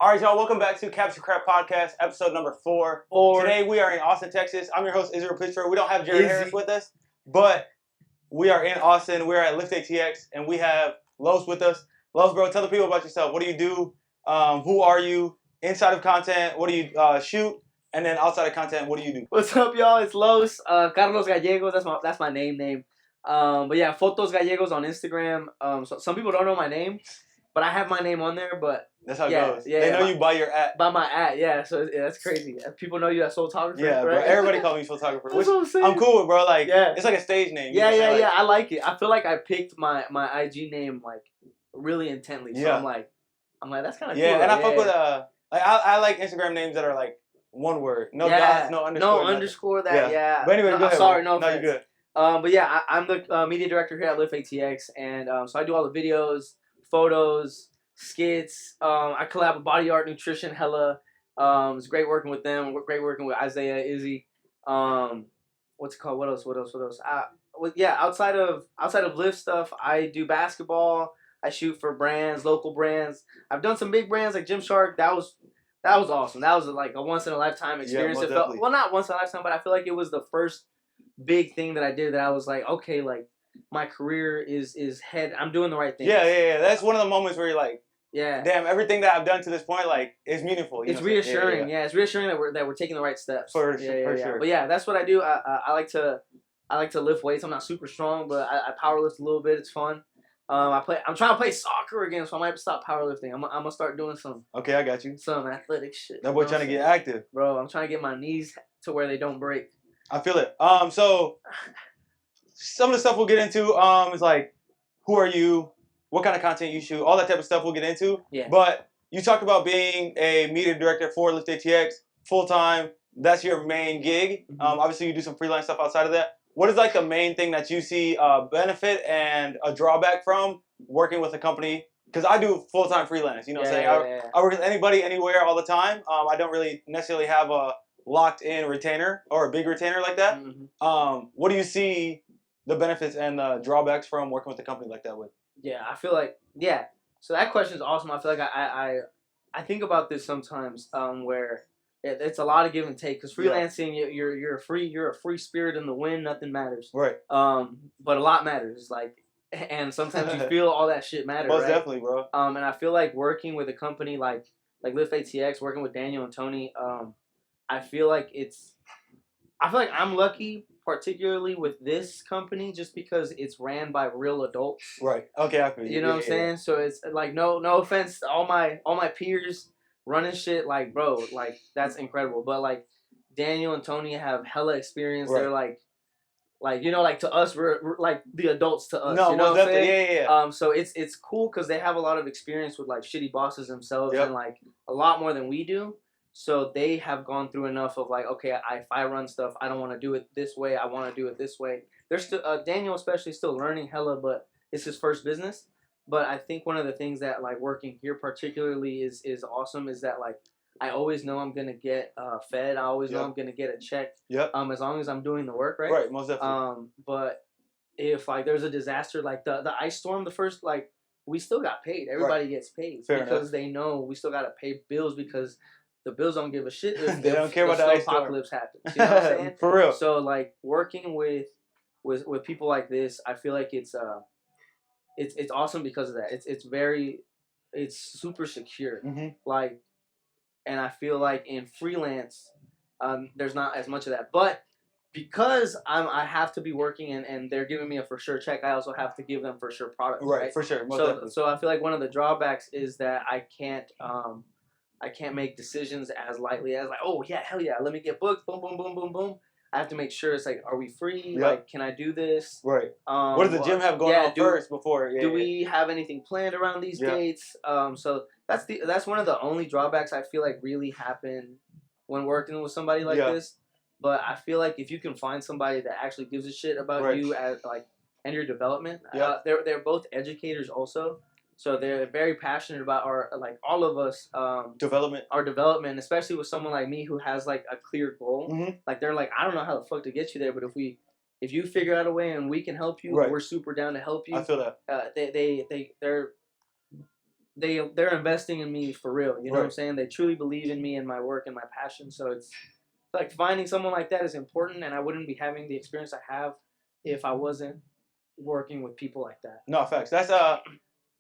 All right, y'all. Welcome back to Capture Crap Podcast, episode number 4. Today we are in Austin, Texas. I'm your host, Israel Pitcher. We don't have Jared Harris with us, but we are in Austin. We're at Lift ATX, and we have Los with us. Los, bro, tell the people about yourself. What do you do? Who are you? Inside of content, what do you shoot? And then outside of content, what do you do? What's up, y'all? It's Los, Carlos Gallegos. That's my name. But yeah, Fotos Gallegos on Instagram. So some people don't know my name, but I have my name on there. But that's how it goes. They know you by your at. By my at, yeah. So that's crazy. People know you as photographer. Yeah, right? Bro. Everybody calls me photographer. That's what I'm saying. I'm cool with, bro. Like, it's like a stage name. Yeah. I like it. I feel like I picked my IG name like really intently. So I'm like that's kind of cool. Yeah, and I fuck with like I like Instagram names that are like one word, no dots, no underscore. No underscore that. Yeah. But anyway, go ahead. Sorry, no, you're good. But yeah, I'm the media director here at Lift ATX, and so I do all the videos, photos, skits. I collab with Body Art Nutrition hella. It's great working with them. Great working with Isaiah, Izzy. What's it called? What else? Outside of Lift stuff, I do basketball. I shoot for brands, local brands. I've done some big brands like Gymshark. That was awesome. That was like a once in a lifetime experience. It felt, well, not once in a lifetime, but I feel like it was the first big thing that I did that I was like, okay, like my career is head. I'm doing the right thing. Yeah. That's one of the moments where you're like, damn, everything that I've done to this point, like, is meaningful. It's reassuring. Yeah, it's reassuring that we're taking the right steps. For sure. But yeah, that's what I do. I like to lift weights. I'm not super strong, but I power lift a little bit. It's fun. I'm trying to play soccer again, so I might have to stop powerlifting. I'm gonna start doing some. Okay, I got you. Some athletic shit. That boy trying to get active, bro. I'm trying to get my knees to where they don't break. I feel it. So some of the stuff we'll get into is like, who are you? What kind of content you shoot? All that type of stuff we'll get into. Yeah. But you talked about being a media director for Lift ATX full time. That's your main gig. Mm-hmm. Obviously, you do some freelance stuff outside of that. What is like the main thing that you see benefit and a drawback from working with a company? Because I do full-time freelance, you know what I'm saying? I work with anybody, anywhere, all the time. I don't really necessarily have a locked-in retainer or a big retainer like that. Mm-hmm. What do you see the benefits and the drawbacks from working with a company like that with? Yeah, I feel like, So that question is awesome. I feel like I think about this sometimes where it's a lot of give and take because freelancing, you're a free spirit in the wind. Nothing matters, right? But a lot matters. Like, and sometimes you feel all that shit matter. Most right? definitely, bro. And I feel like working with a company like Lift ATX, working with Daniel and Tony, I feel like I'm lucky, particularly with this company, just because it's ran by real adults. Right. Okay, I feel you. You know what I'm saying? So it's like no offense to all my peers running shit, like, bro, like, that's incredible. But, like, Daniel and Tony have hella experience. Right. They're, like you know, like, to us, we're like, the adults to us. No, you know what I'm saying? Yeah. So it's cool because they have a lot of experience with, like, shitty bosses themselves and, like, a lot more than we do. So they have gone through enough of, like, okay, if I run stuff, I don't want to do it this way. I want to do it this way. They're still, Daniel especially, still learning hella, but it's his first business. But I think one of the things that, like, working here particularly is awesome is that, like, I always know I'm going to get fed. I always know I'm going to get a check. Yep. As long as I'm doing the work, right? Right, most definitely. But if, like, there's a disaster, like, the ice storm, the first, like, we still got paid. Everybody gets paid. Fair because enough. They know we still got to pay bills because the bills don't give a shit if they don't care about the ice storm. Apocalypse happens. You know what I'm saying? For real. So, like, working with people like this, I feel like it's awesome because of that. It's super secure. Mm-hmm. Like, and I feel like in freelance, there's not as much of that. But because I have to be working and they're giving me a for sure check, I also have to give them for sure products. Right, for sure. Most definitely. So I feel like one of the drawbacks is that I can't make decisions as lightly as, like, oh yeah, hell yeah, let me get booked, boom, boom, boom, boom, boom. I have to make sure it's like, are we free? Yep. Like, can I do this? Right. What does the gym have going on first before? Do we have anything planned around these dates? So that's one of the only drawbacks I feel like really happen when working with somebody like this. But I feel like if you can find somebody that actually gives a shit about you as, like, and your development, they're both educators also. So they're very passionate about all of us development, especially with someone like me who has, like, a clear goal. Mm-hmm. Like, they're like, I don't know how the fuck to get you there, but if you figure out a way and we can help you, we're super down to help you. I feel that. they're investing in me for real. You know what I'm Right. saying? They truly believe in me and my work and my passion. So it's like finding someone like that is important, and I wouldn't be having the experience I have if I wasn't working with people like that. No, facts. That's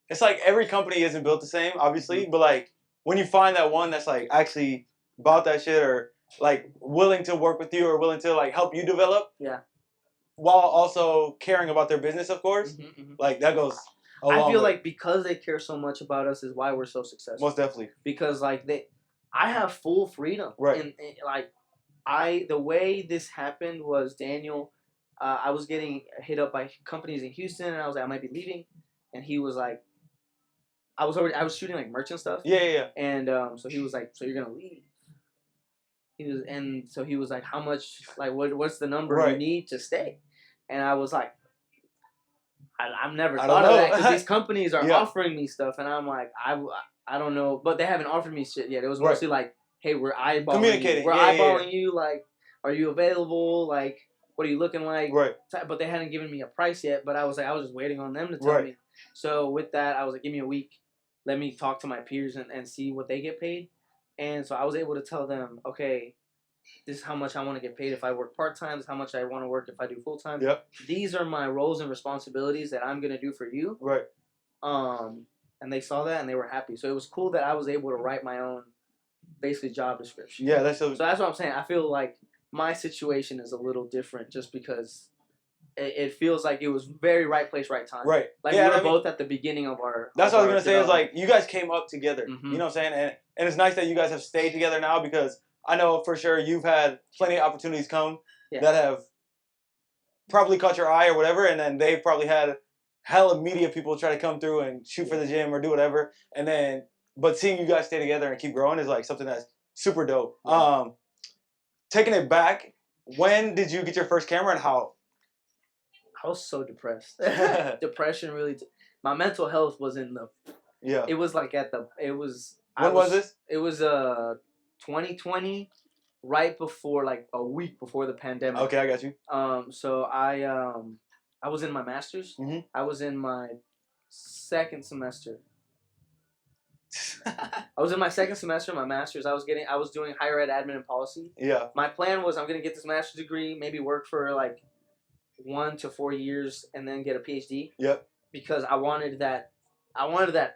it's like every company isn't built the same, obviously, but like when you find that one that's like actually about that shit or like willing to work with you or willing to like help you develop, Yeah. while also caring about their business, of course, like that goes a long I feel way. like because they care so much about us is why we're so successful. Most definitely. Because like I have full freedom. Right. And like the way this happened was Daniel. I was getting hit up by companies in Houston, and I was like, I might be leaving, and he was like, I was shooting like merchant stuff. Yeah. And so he was like, so you're gonna leave? So he was like, how much? Like, what's the number you need to stay? And I was like, I've never thought of that because these companies are offering me stuff, and I'm like, I don't know, but they haven't offered me shit yet. It was mostly like, hey, we're eyeballing communicating. You. We're eyeballing you. Like, are you available? Like, what are you looking like? Right. But they hadn't given me a price yet. But I was just waiting on them to tell me. So with that, I was like, give me a week. Let me talk to my peers and see what they get paid. And so I was able to tell them, okay, this is how much I want to get paid if I work part-time. This is how much I want to work if I do full-time. Yep. These are my roles and responsibilities that I'm going to do for you. Right. And they saw that and they were happy. So it was cool that I was able to write my own, basically, job description. Yeah, that's so that's what I'm saying. I feel like my situation is a little different just because it feels like it was very right place, right time. Right. Like we were both at the beginning of our. That's what I was gonna say. Is like you guys came up together. You know what I'm saying? And it's nice that you guys have stayed together now because I know for sure you've had plenty of opportunities come that have probably caught your eye or whatever, and then they've probably had hella media people try to come through and shoot for the gym or do whatever, and then but seeing you guys stay together and keep growing is like something that's super dope. Taking it back, when did you get your first camera and how? I was so depressed. Depression really. My mental health was in the. Yeah. It was like at the. It was. When was this? It was 2020, right before like a week before the pandemic. Okay, I got you. So I was in my master's. Mm-hmm. I was in my second semester. I was in my second semester of my master's. I was doing higher ed admin and policy. Yeah. My plan was I'm gonna get this master's degree, maybe work for like 1 to 4 years, and then get a PhD. Yep. Because I wanted that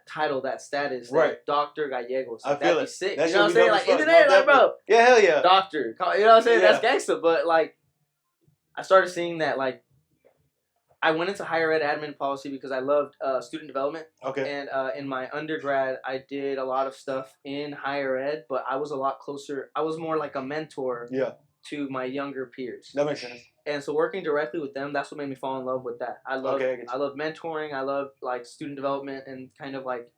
title, that status, right? Dr. Gallegos. I feel That'd it. be sick. That you know what I'm saying? Like in the name, like bro. Yeah, hell yeah. Doctor. You know what I'm saying? Yeah. That's gangsta. But like, I started seeing that like. I went into higher ed admin policy because I loved student development. Okay. And in my undergrad, I did a lot of stuff in higher ed, but I was a lot closer. I was more like a mentor to my younger peers. That makes sense. And so working directly with them, that's what made me fall in love with that. I love mentoring. I love like student development and kind of like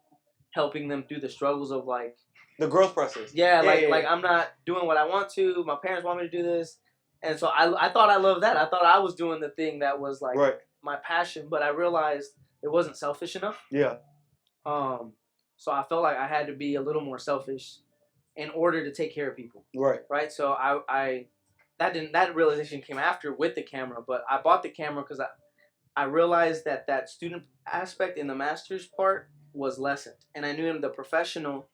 helping them through the struggles of like the growth process. Yeah, like I'm not doing what I want to. My parents want me to do this. And so I thought I loved that. I thought I was doing the thing that was like my passion, but I realized it wasn't selfish enough. Yeah. So I felt like I had to be a little more selfish in order to take care of people. Right. Right. So that realization came after with the camera, but I bought the camera because I realized that student aspect in the master's part was lessened, and I knew in the professional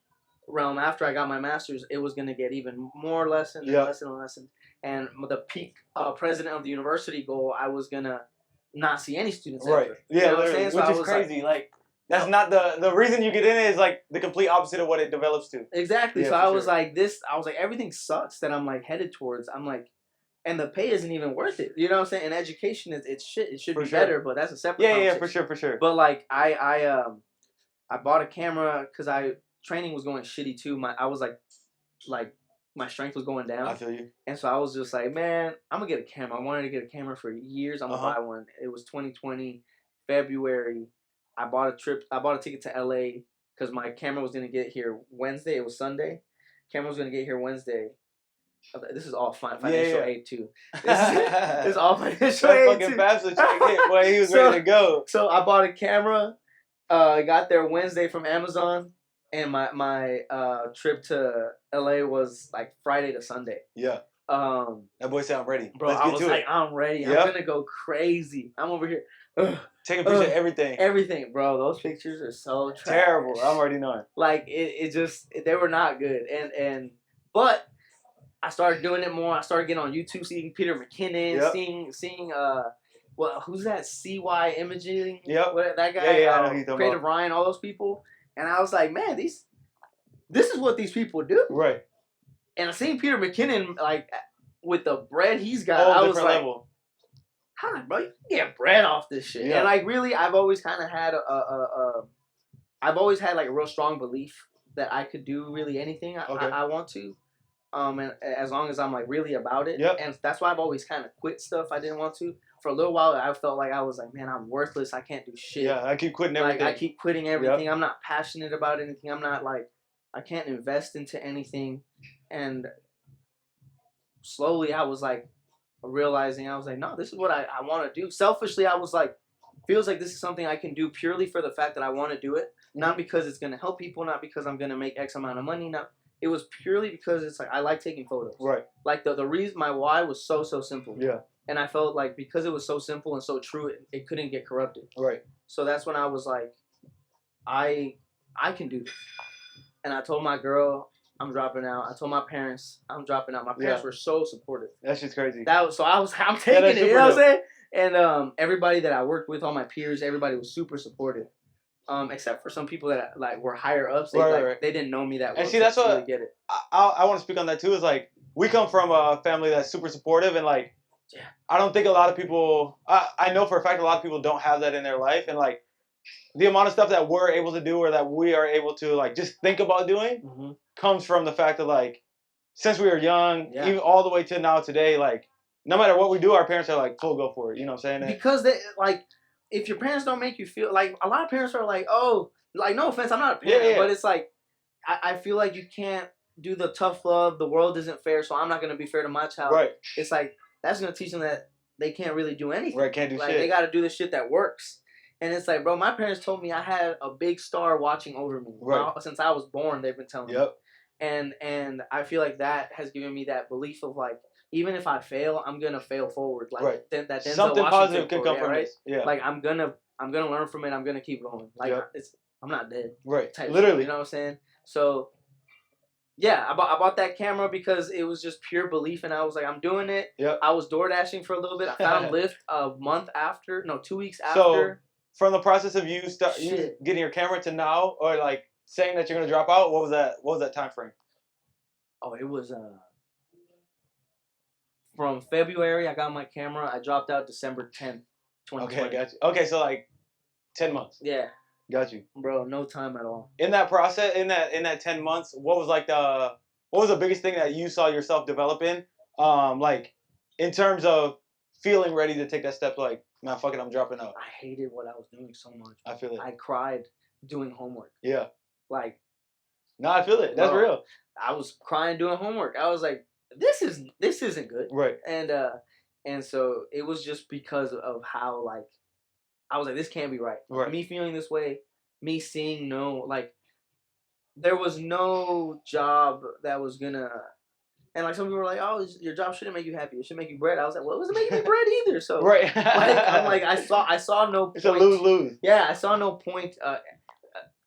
realm after I got my master's, it was going to get even more lessened and lessened. And the peak president of the university goal, I was going to not see any students ever. Yeah, you know what I'm saying? Which is crazy. Like that's not the reason you get in it is like the complete opposite of what it develops to. Exactly. So I was like everything sucks that I'm like headed towards. I'm like, and the pay isn't even worth it. You know what I'm saying? And education it's shit. It should be better, but that's a separate conversation. Yeah, for sure. But like I bought a camera because training was going shitty too. I was like my strength was going down. I feel you. And so I was just like, man, I'm gonna get a camera. I wanted to get a camera for years. I'm gonna buy one. It was 2020 February. I bought a ticket to LA because my camera was gonna get here Wednesday. It was Sunday. Camera was gonna get here Wednesday. This is all financial aid too. This is all financial aid too. Well, he was ready to go. So I bought a camera. I got there Wednesday from Amazon, and my trip to LA was like Friday to Sunday. Yeah. That boy said I'm ready. Bro, Let's I get was to like, it. I'm ready. Yep. I'm gonna go crazy. I'm over here. Take a picture of everything. Everything, bro. Those pictures are so trash. Terrible. I'm already knowing. Like it just they were not good. But I started doing it more. I started getting on YouTube, seeing Peter McKinnon, Yep. seeing well, who's that? CY Imaging. Yep. What, that guy. Yeah, I know who you're talking Creative about. Ryan, all those people. And I was like, man, this is what these people do. Right. And I seen Peter McKinnon like with the bread he's got. Whole I was different like, level. how, bro, you can get bread off this shit. Yeah. And like really, I've always kind of had I've always had like a real strong belief that I could do really anything I want to. And as long as I'm like really about it. Yep. And that's why I've always kind of quit stuff I didn't want to. For a little while, I felt like I was like, man, I'm worthless. I can't do shit. Yeah, I keep quitting everything. Like I keep quitting everything. Yep. I'm not passionate about anything. I'm not like, I can't invest into anything. And slowly I was like realizing, I was like, no, this is what I want to do. Selfishly, I was like, feels like this is something I can do purely for the fact that I want to do it. Not because it's going to help people, not because I'm going to make X amount of money. No, it was purely because it's like, I like taking photos. Right. Like the reason, my why was so simple. Yeah. And I felt like because it was so simple and so true, it couldn't get corrupted. Right. So that's when I was like, I can do this. And I told my girl, I'm dropping out. I told my parents, I'm dropping out. My parents were so supportive. That's just crazy. I'm taking it. You know what I'm saying? And everybody that I worked with, all my peers, everybody was super supportive. Except for some people that like were higher ups. They didn't know me that well. And see, that's what really get it. I want to speak on that too. Is like we come from a family that's super supportive, and like I don't think a lot of people. I know for a fact a lot of people don't have that in their life, and like the amount of stuff that we're able to do or that we are able to like just think about doing comes from the fact that like since we were young, even all the way to now today, like no matter what we do, our parents are like full go for it. You know what I'm saying? Because they like. If your parents don't make you feel like a lot of parents are like, oh, like no offense, I'm not a parent, but it's like I feel like you can't do the tough love. The world isn't fair, so I'm not gonna be fair to my child. Right. It's like that's gonna teach them that they can't really do anything. Right. Can't do like, shit. They got to do the shit that works. And it's like, bro, my parents told me I had a big star watching over me. Right. Since I was born, they've been telling me. And I feel like that has given me that belief of like, even if I fail, I'm gonna fail forward. Like that something positive can come from this. Yeah. Like I'm gonna learn from it. I'm gonna keep going. Like I'm not dead. Right. Literally. You know what I'm saying? So yeah, I bought that camera because it was just pure belief, and I was like, I'm doing it. Yep. I was door dashing for a little bit. I found Lyft 2 weeks after. So from the process of you getting your camera to now, or like saying that you're gonna drop out, what was that time frame? Oh, it was from February. I got my camera. I dropped out December 10th, 2020. Okay, got you. Okay, so like 10 months. Yeah. Got you. Bro, no time at all. In that process, in that 10 months, what was the biggest thing that you saw yourself develop in? Like in terms of feeling ready to take that step, like, man, fuck it, I'm dropping out. I hated what I was doing so much. I feel it. I cried doing homework. Yeah. Like. No, I feel it. That's real. I was crying doing homework. I was like, this isn't good. Right. And so it was just because of how like I was like, this can't be right. Right. Me feeling this way, me seeing there was no job that was gonna, and like some people were like, oh, your job shouldn't make you happy. It should make you bread. I was like, well, it wasn't making me bread either. So right. I'm like, I saw no point. It's a lose-lose. Yeah, I saw no point.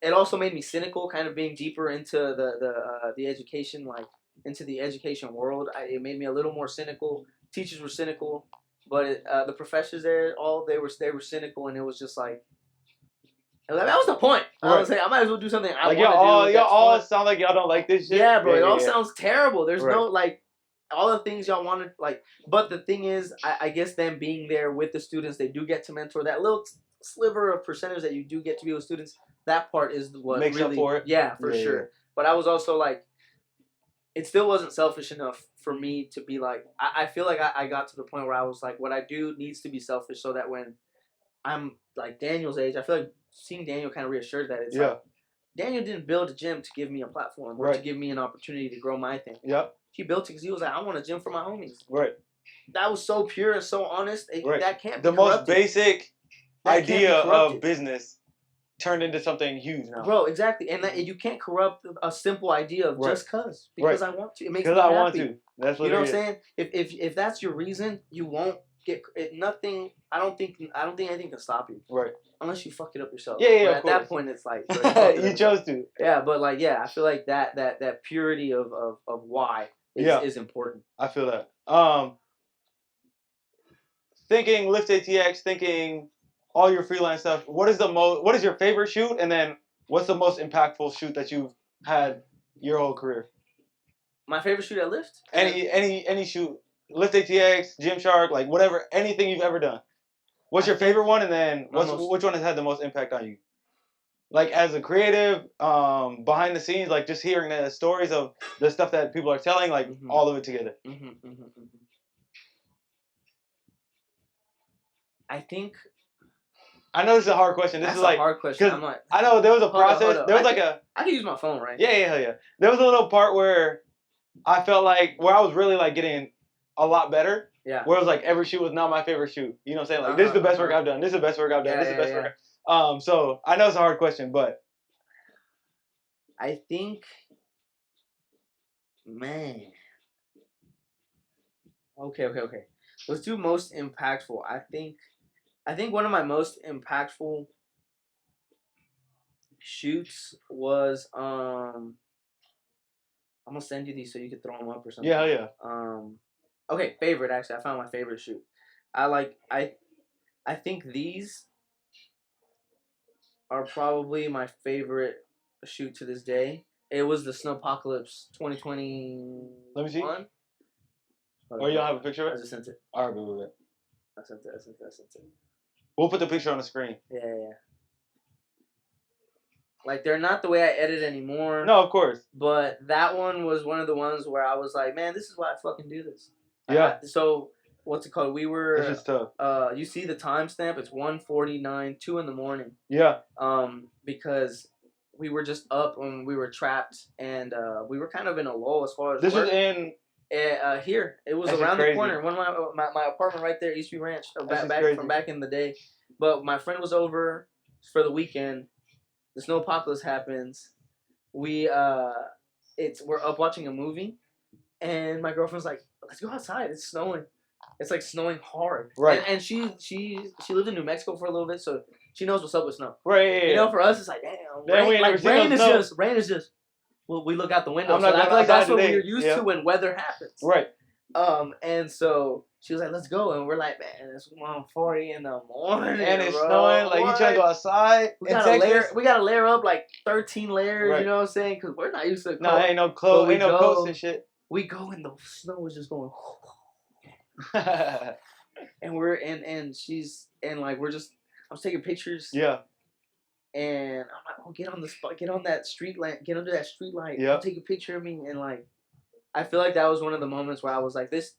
It also made me cynical, kind of being deeper into the education, like into the education world. It made me a little more cynical. Teachers were cynical, but the professors there, they were cynical, and it was just like that was the point. I was like, I might as well do something I want to do. Y'all all sound like y'all don't like this shit. Yeah, bro, it all sounds terrible. There's right. no like all the things y'all want to like. But the thing is, I guess them being there with the students, they do get to mentor that little sliver of percentage that you do get to be with students. That part is what makes really, up for it. Yeah, for sure. Yeah. But I was also like, it still wasn't selfish enough for me to be like, I feel like I got to the point where I was like, what I do needs to be selfish so that when I'm like Daniel's age, I feel like seeing Daniel kind of reassured that it's like, Daniel didn't build a gym to give me a platform or to give me an opportunity to grow my thing. Yep. He built it because he was like, I want a gym for my homies. Right. That was so pure and so honest. Right. That can't be the corrupted. most basic idea of business turned into something huge now. Bro, exactly, and that, you can't corrupt a simple idea of just because I want to. It makes me Because I happy. want to. That's what You know it what I'm is. saying? If that's your reason, you won't get nothing. I don't think anything can stop you. Right. Unless you fuck it up yourself. Yeah, But of at course. that point, it's like bro, you chose to. Yeah, but like I feel like that purity of why is important. I feel that. Thinking Lift ATX, thinking all your freelance stuff. What is your favorite shoot, and then what's the most impactful shoot that you've had your whole career? My favorite shoot at Lyft? Any shoot. Lift ATX, Gymshark, like whatever, anything you've ever done. What's your favorite one, and then which one has had the most impact on you? Like as a creative, behind the scenes, like just hearing the stories of the stuff that people are telling, like all of it together. I think. I know this is a hard question. This is like a hard question. I'm like, I know there was a process. Hold on. There was I can use my phone, right? Yeah. There was a little part where I felt like where I was really like getting a lot better. Yeah. Where it was like every shoot was not my favorite shoot. You know what I'm saying? Like this is the best work I've done. This is the best work I've done. This is the best work. So I know it's a hard question, but I think, man. Okay. Let's do most impactful. I think one of my most impactful shoots was I'm gonna send you these so you can throw them up or something. Yeah. Okay, favorite actually. I found my favorite shoot. I think these are probably my favorite shoot to this day. It was the Snowpocalypse 2021. Let me see. Or you don't have a picture of it? I just sent it. All right, wait. I sent it. We'll put the picture on the screen. Yeah. Like, they're not the way I edit anymore. No, of course. But that one was one of the ones where I was like, man, this is why I fucking do this. Yeah. So, what's it called? We were... This is tough. You see the timestamp? It's 1:49, 2 in the morning. Yeah. Because we were just up when we were trapped, and we were kind of in a lull as far as This work. was in... here. It was around the corner. One of my apartment right there, Eastview Ranch, from back in the day. But my friend was over for the weekend. The Snowpocalypse happens. We're up watching a movie, and my girlfriend's like, "Let's go outside. It's snowing. It's like snowing hard." Right. And she lived in New Mexico for a little bit, so she knows what's up with snow. Right. Yeah. You know, for us, it's like, damn. Rain is just. Well, we look out the window. So I feel like that's what we're used to when weather happens. Right. And so she was like, "Let's go," and we're like, "Man, it's 1:40 in the morning, and it's bro. snowing. Like, you trying to go outside? We gotta layer up like 13 layers. Right. You know what I'm saying? Because we're not used to. No, ain't no clothes, ain't no coats and shit. We go and the snow is just going. And we're just. I was taking pictures. Yeah. And I'm like, "Oh, get on the spot, get on that street light, get under that street light. Yeah. Take a picture of me." And like, I feel like that was one of the moments where I was like, this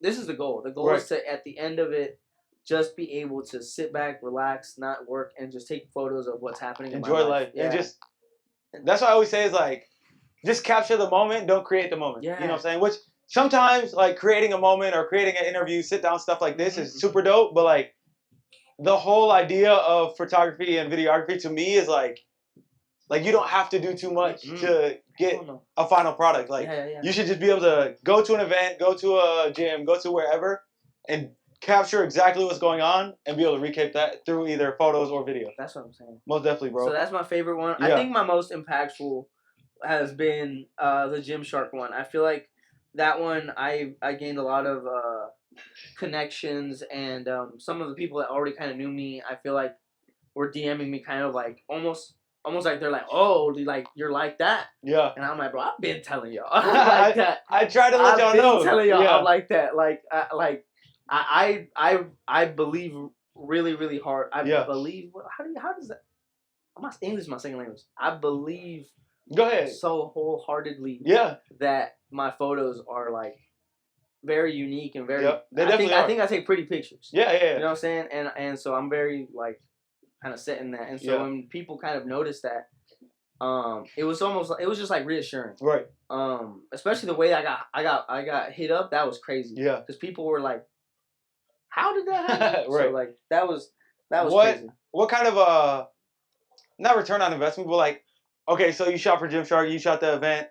is the goal. The goal is to, at the end of it, just be able to sit back, relax, not work, and just take photos of what's happening. Enjoy life. Yeah. And just, that's what I always say is like, just capture the moment, don't create the moment. Yeah. You know what I'm saying? Which sometimes, like, creating a moment or creating an interview, sit down stuff like this is super dope, but like, the whole idea of photography and videography to me is like you don't have to do too much to get a final product. Like you should just be able to go to an event, go to a gym, go to wherever, and capture exactly what's going on and be able to recap that through either photos or video. That's what I'm saying. Most definitely, bro. So that's my favorite one. Yeah. I think my most impactful has been the Gymshark one. I feel like that one I gained a lot of connections, and some of the people that already kind of knew me, I feel like were DMing me kind of like almost like they're like, "Oh, like you're like that." Yeah. And I'm like, "Bro, I've been telling y'all I'm like that." I try to let y'all know. I've been telling y'all I'm like that. Like I believe really, really hard. I believe. How does that? English is my second language. I believe. Go ahead. So wholeheartedly. Yeah. That my photos are like very unique and very. Yep. They definitely are. I think I take pretty pictures. Yeah. You know what I'm saying? And so I'm very like kind of set in that. And so when people kind of noticed that, it was just like reassuring. Right. Especially the way I got hit up. That was crazy. Yeah. Because people were like, "How did that happen?" Right. So like that was crazy. What kind of not return on investment, but like, okay, so you shot for Gymshark, you shot the event.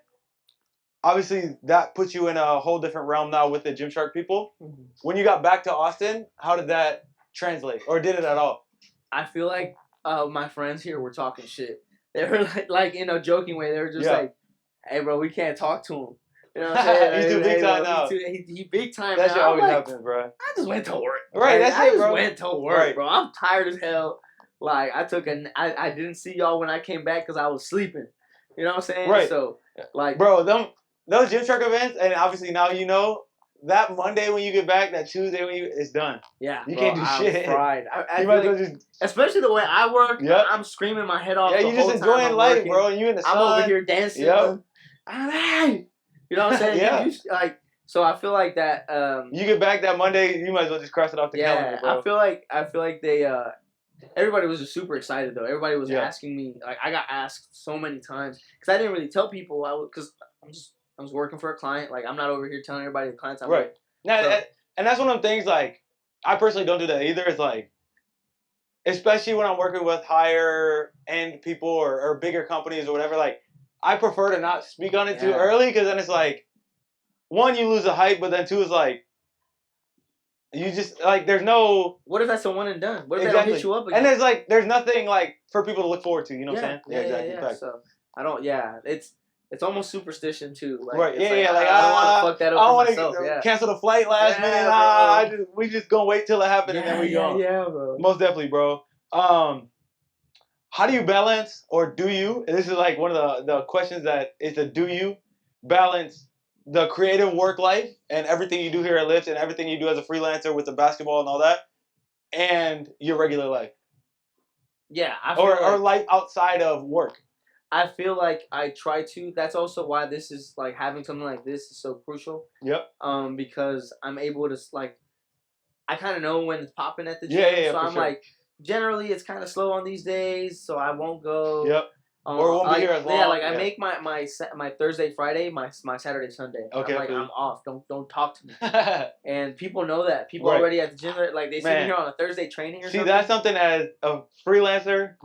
Obviously, that puts you in a whole different realm now with the Gymshark people. Mm-hmm. When you got back to Austin, how did that translate, or did it at all? I feel like my friends here were talking shit. They were like in a joking way. They were just like, "Hey, bro, we can't talk to him." You know what I'm saying? He's too big time now. He big time That now. shit always like, happens, bro. I just went to work. Right, Like, that's I it, just bro. went to work, Right. bro. I'm tired as hell. Like, I didn't see y'all when I came back because I was sleeping. You know what I'm saying? Right. So, like, bro, those Gymshark events, and obviously now you know, that Monday when you get back, that Tuesday when it's done. Yeah, you bro, can't do shit. I'm fried. I you feel might like, just, especially the way I work, Yep. I'm screaming my head off. yeah, the you just whole enjoying time I'm life, working. bro. And you in the sun. I'm over here dancing. Yep. Hey, you know what I'm saying? Yeah. Like, so I feel like that. You get back that Monday, you might as well just cross it off the calendar, bro. I feel like they. Everybody was just super excited though. Everybody was asking me. Like, I got asked so many times because I didn't really tell people because I was working for a client. Like, I'm not over here telling everybody the clients I'm right. Now, so, and that's one of the things. Like, I personally don't do that either. It's like, especially when I'm working with higher end people or bigger companies or whatever. Like, I prefer to not speak on it too early because then it's like, one, you lose the hype, but then two is like, you just like there's no. What if that's a one and done? What if they don't hit you up again? And there's nothing like for people to look forward to. You know what I'm saying? Exactly. So I don't. Yeah, it's almost superstition too. Like, right. Like, I don't want to fuck that up. I want to cancel the flight last minute. We just gonna wait till it happens and then we go. Yeah, bro. Most definitely, bro. How do you balance, or do you? This is like one of the questions that is a do you balance the creative work life and everything you do here at Lyft and everything you do as a freelancer with the basketball and all that, and your regular life? Yeah, or life outside of work. I feel like I try to. That's also why this is like having something like this is so crucial. Yep. Because I'm able to like, I kind of know when it's popping at the gym. Yeah, so I'm like, generally it's kind of slow on these days, so I won't go. Yep. Or it won't be here as long. Yeah, like I make my Thursday, Friday, my Saturday, Sunday. Okay. I'm like, I'm off. Don't talk to me. And people know that. People already at the gym, like they see me here on a Thursday training or something. See, that's something as a freelancer,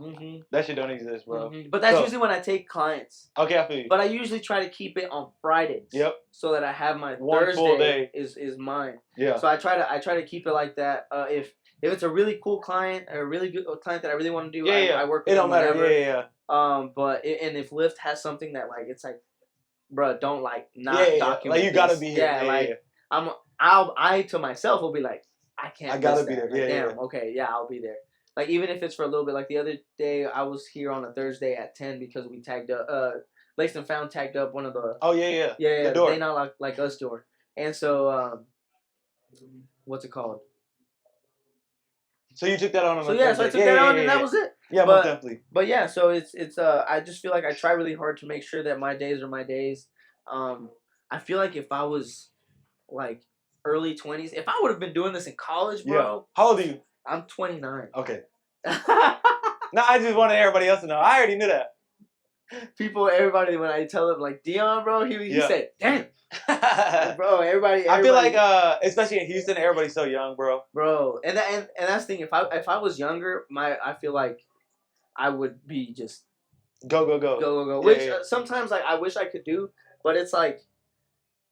that shit don't exist, bro. But that's usually when I take clients. Okay, I feel you. But I usually try to keep it on Fridays. Yep. So that I have my one Thursday full day is mine. Yeah. So I try to keep it like that. If it's a really cool client, a really good client that I really want to do, I work with them. It don't matter. Yeah. But and if Lyft has something that like it's like, bro, don't like not document. Like you gotta be here. Yeah, I to myself will be like, I can't. I gotta be there. Like, damn. Okay. Yeah, I'll be there. Like even if it's for a little bit. Like the other day, I was here on a Thursday at 10 because we tagged up. Laced and Found tagged up one of the. Oh yeah. Yeah. The door. They not like us door. And so what's it called? So you took that on. So I took that on, and that was it. Yeah, most definitely. But yeah, so it's I just feel like I try really hard to make sure that my days are my days. I feel like if I was like early 20s, if I would have been doing this in college, bro. Yeah. How old are you? I'm 29. Okay. No, I just wanted everybody else to know. I already knew that. Everybody, when I tell them like Dion, bro, he said, "Damn." Bro, everybody. I feel like, especially in Houston, everybody's so young, bro. Bro, and that's the thing. If I was younger, I feel like I would be just go. Which sometimes like I wish I could do, but it's like,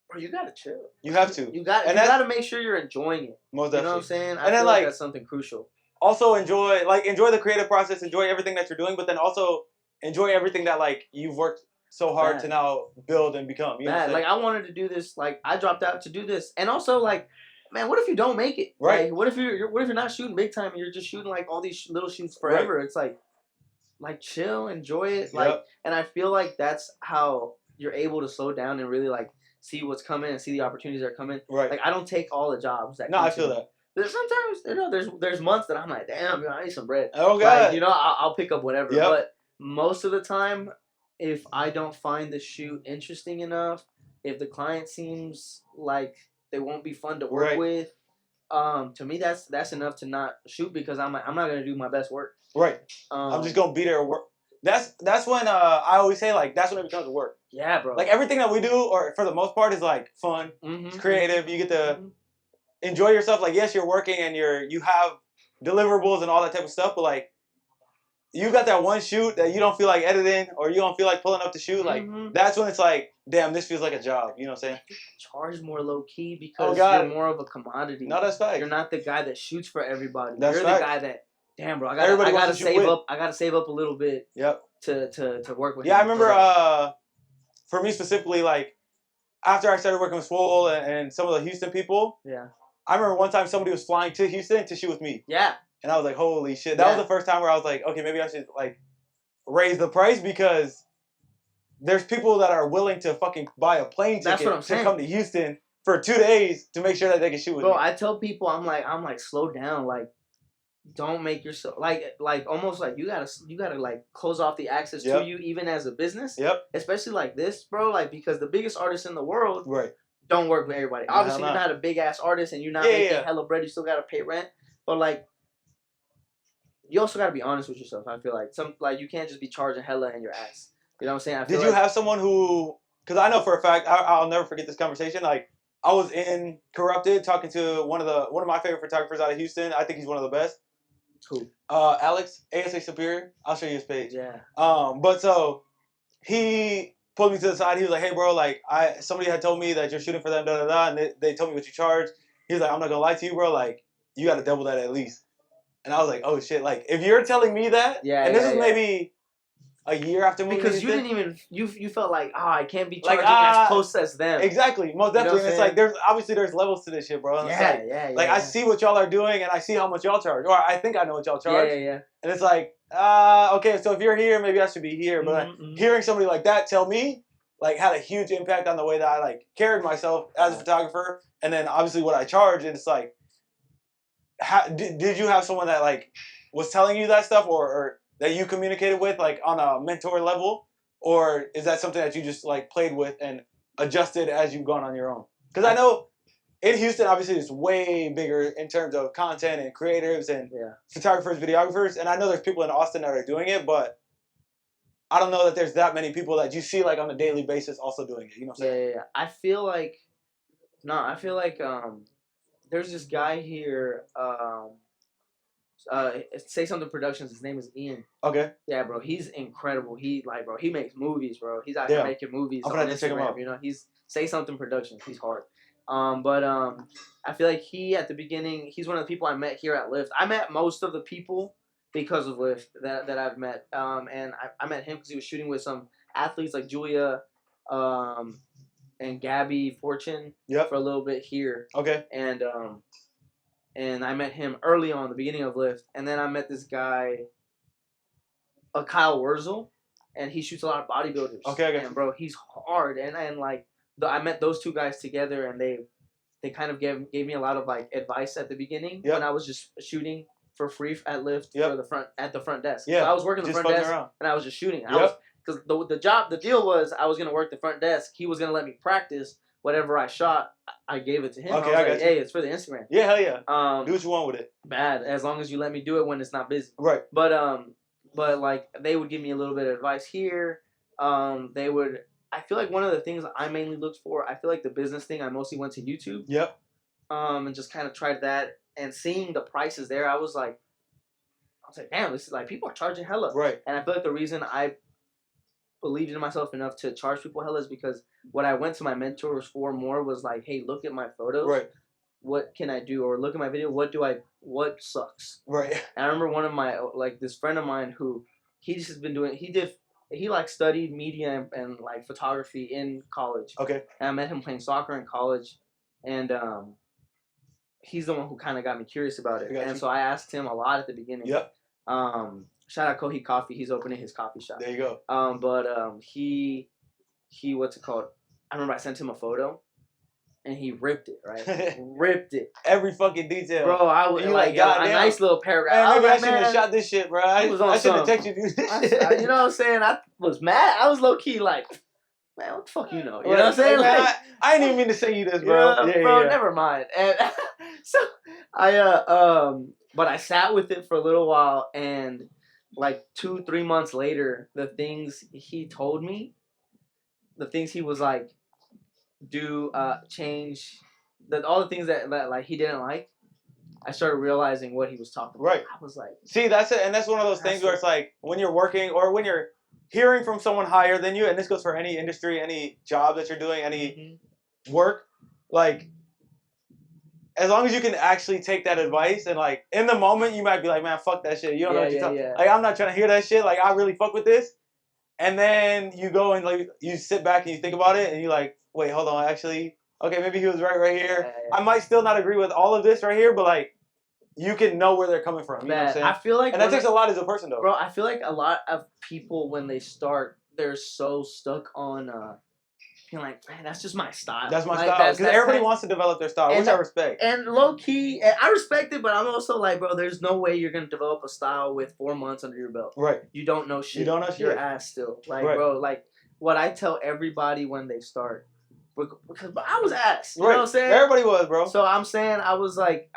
bro, you gotta chill. You have to. You gotta make sure you're enjoying it. Most definitely. You know what I'm saying? I feel like that's something crucial. Also enjoy the creative process. Enjoy everything that you're doing, but then also enjoy everything that like you've worked so hard to now build and become. You know what I'm saying? Like I wanted to do this. Like I dropped out to do this, and also like, man, what if you don't make it? Right. Like, what if you're not shooting big time and you're just shooting like all these little shoots forever? Right. It's like chill, enjoy it. Like, and I feel like that's how you're able to slow down and really like see what's coming and see the opportunities that are coming. Right. Like I don't take all the jobs that. No, I feel that. Sometimes there's months that I'm like, damn, I need some bread. Oh god. Like, I'll pick up whatever. Yep. But most of the time, if I don't find the shoot interesting enough, if the client seems like they won't be fun to work with, to me that's enough to not shoot because I'm not gonna do my best work. Right. I'm just gonna be there at work. That's when I always say like that's when it becomes work. Yeah, bro. Like everything that we do, or for the most part, is like fun. It's creative. You get to enjoy yourself. Like yes, you're working and you have deliverables and all that type of stuff, but like you got that one shoot that you don't feel like editing or you don't feel like pulling up the shoot, like that's when it's like, damn, this feels like a job. You know what I'm saying? Charge more low key because you're more of a commodity. No, that's fact. You're not the guy that shoots for everybody. That's you're fact. the guy that, damn, bro, I gotta save up. I gotta save up a little bit. Yep. To work with. Yeah, I remember. For me specifically, like after I started working with Swole and some of the Houston people. Yeah. I remember one time somebody was flying to Houston to shoot with me. Yeah. And I was like, holy shit. That was the first time where I was like, okay, maybe I should like raise the price because there's people that are willing to fucking buy a plane ticket to come to Houston for 2 days to make sure that they can shoot with me. Bro, I tell people, I'm like, slow down. Like, don't make yourself like almost like you gotta like close off the access to you even as a business. Yep. Especially like this, bro. Like because the biggest artists in the world don't work with everybody. No, obviously, you're not a big ass artist and you're not making hella bread. You still gotta pay rent, but like. You also gotta be honest with yourself. I feel like you can't just be charging hella in your ass. You know what I'm saying? Did you have someone who? Because I know for a fact, I'll never forget this conversation. Like I was in Corrupted talking to one of my favorite photographers out of Houston. I think he's one of the best. Who? Alex, ASA Superior. I'll show you his page. Yeah. But so he pulled me to the side. He was like, "Hey, bro, like somebody had told me that you're shooting for them, da da da, and they told me what you charge." He was like, "I'm not gonna lie to you, bro. Like you got to double that at least." And I was like, oh shit, like if you're telling me that, and this is maybe a year after moving because you didn't even you felt like I can't be charging as close as them. Exactly, most definitely. And it's like there's levels to this shit, bro. And like I see what y'all are doing and I see how much y'all charge. Or I think I know what y'all charge. Yeah. And it's like, okay, so if you're here, maybe I should be here. But hearing somebody like that tell me like had a huge impact on the way that I like carried myself as a photographer, and then obviously what I charge, and it's like did you have someone that like was telling you that stuff or that you communicated with like on a mentor level, or is that something that you just like played with and adjusted as you've gone on your own? Because I know in Houston obviously it's way bigger in terms of content and creatives and photographers, videographers, and I know there's people in Austin that are doing it, but I don't know that there's that many people that you see like on a daily basis also doing it. You know what I'm saying? Yeah. I feel like there's this guy here, Say Something Productions. His name is Ian. Okay. Yeah, bro. He's incredible. He makes movies, bro. He's out here making movies on Instagram. You know, he's Say Something Productions. He's hard. I feel like at the beginning, he's one of the people I met here at Lyft. I met most of the people because of Lyft that I've met. And I met him because he was shooting with some athletes like Julia, and Gabby Fortune for a little bit here. Okay. And I met him early on, the beginning of Lyft. And then I met this guy, Kyle Wurzel, and he shoots a lot of bodybuilders. Okay. And bro, he's hard. And like I met those two guys together, and they kind of gave me a lot of like advice at the beginning when I was just shooting for free at Lyft at the front desk. Yeah. So I was working the front desk and I was just shooting. Because the deal was I was gonna work the front desk. He was gonna let me practice whatever I shot. I gave it to him. Okay, I was like, hey, it's for the Instagram. Yeah, hell yeah. Do what you want with it. Bad, as long as you let me do it when it's not busy. Right. But like they would give me a little bit of advice here. They would. I feel like one of the things I mainly looked for. I feel like the business thing. I mostly went to YouTube. Yep. And just kind of tried that, and seeing the prices there, I was like, damn, this is like people are charging hella. Right. And I feel like the reason I believed in myself enough to charge people hella is because what I went to my mentors for more was like, hey, look at my photos. Right. What can I do? Or look at my video. What sucks? Right. And I remember one of my, like this friend of mine who he's just been doing, he like studied media and like photography in college. Okay. And I met him playing soccer in college. And he's the one who kind of got me curious about it. And so I asked him a lot at the beginning. Yep. Shout out Kohi Coffee. He's opening his coffee shop. There you go. He what's it called? I remember I sent him a photo, and he ripped it. Right, ripped it. Every fucking detail, bro. I was like, a nice little paragraph. Maybe I shouldn't have shot this shit, bro. I should have texted you this shit. You know what I'm saying? I was mad. I was low key like, man, what the fuck you know? You know what I'm saying? Man, like, I didn't even mean to say you this, bro. Bro, never mind. And so but I sat with it for a little while, and like 2-3 months later, the things he told me, the things he was like, change, all the things that like he didn't like, I started realizing what he was talking about. Right. I was like, see, that's it, and that's one of those things where it's like when you're working or when you're hearing from someone higher than you, and this goes for any industry, any job that you're doing, any work, like as long as you can actually take that advice and like in the moment you might be like, man, fuck that shit. You don't know what you're talking. Like I'm not trying to hear that shit. Like I really fuck with this. And then you go and like you sit back and you think about it and you're like, wait, hold on, actually, okay, maybe he was right here. I might still not agree with all of this right here, but like you can know where they're coming from. You know what I'm saying? I feel like, and that takes a lot as a person, though. Bro, I feel like a lot of people when they start, they're so stuck on being like, man, that's just my style. That's my like, style. Because everybody wants to develop their style, which I respect. And low key, I respect it, but I'm also like, bro, there's no way you're gonna develop a style with 4 months under your belt. Right. You don't know shit. You don't know shit. Your ass still. Like, bro, like what I tell everybody when they start. Because I was ass. You know what I'm saying? Everybody was, bro. So I'm saying I was like,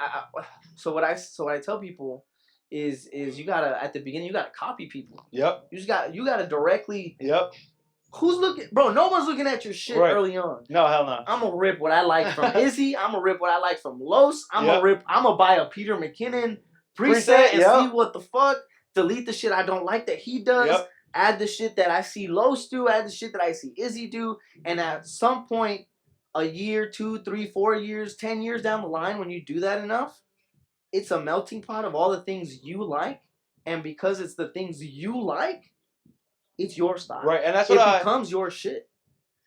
so what I tell people is you gotta at the beginning you gotta copy people. Yep. You gotta directly. Yep. Who's looking, bro? No one's looking at your shit early on. No, hell no. I'm gonna rip what I like from Izzy. I'm gonna rip what I like from Los. I'm gonna buy a Peter McKinnon preset and see what the fuck. Delete the shit I don't like that he does. Yep. Add the shit that I see Los do. Add the shit that I see Izzy do. And at some point, a year, 2, 3, 4 years, 10 years down the line, when you do that enough, it's a melting pot of all the things you like. And because it's the things you like, it's your style. Right, and that's it what becomes your shit.